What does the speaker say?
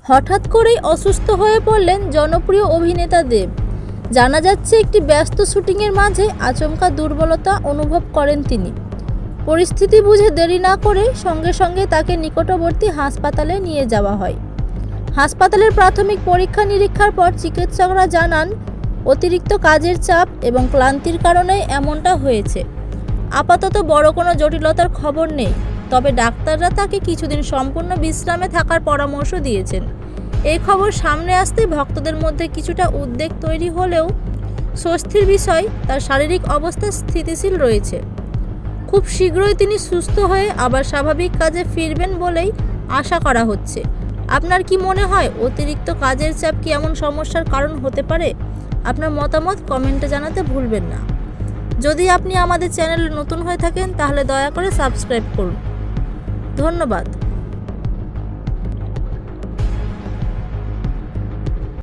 হঠাৎ করেই অসুস্থ হয়ে পড়লেন জনপ্রিয় অভিনেতা দেব। জানা যাচ্ছে একটি ব্যস্ত শুটিংয়ের মাঝে আচমকা দুর্বলতা অনুভব করেন তিনি। পরিস্থিতি বুঝে দেরি না করে সঙ্গে সঙ্গে তাকে নিকটবর্তী হাসপাতালে নিয়ে যাওয়া হয়। হাসপাতালের প্রাথমিক পরীক্ষা নিরীক্ষার পর চিকিৎসকরা জানান, অতিরিক্ত কাজের চাপ এবং ক্লান্তির কারণে এমনটা হয়েছে। আপাতত বড় কোনো জটিলতার খবর নেই, তবে ডাক্তাররা তাকে কিছুদিন সম্পূর্ণ বিশ্রামে থাকার পরামর্শ দিয়েছেন। এই খবর সামনে আসতে ভক্তদের মধ্যে কিছুটা উদ্বেগ তৈরি হলেও স্বস্তির বিষয়, তার শারীরিক অবস্থা স্থিতিশীল রয়েছে। খুব শীঘ্রই তিনি সুস্থ হয়ে আবার স্বাভাবিক কাজে ফিরবেন বলেই আশা করা হচ্ছে। আপনার কি মনে হয়, অতিরিক্ত কাজের চাপ কি এমন সমস্যার কারণ হতে পারে? আপনার মতামত কমেন্টে জানাতে ভুলবেন না। যদি আপনি আমাদের চ্যানেলে নতুন হয়ে থাকেন তাহলে দয়া করে সাবস্ক্রাইব করুন। ধন্যবাদ।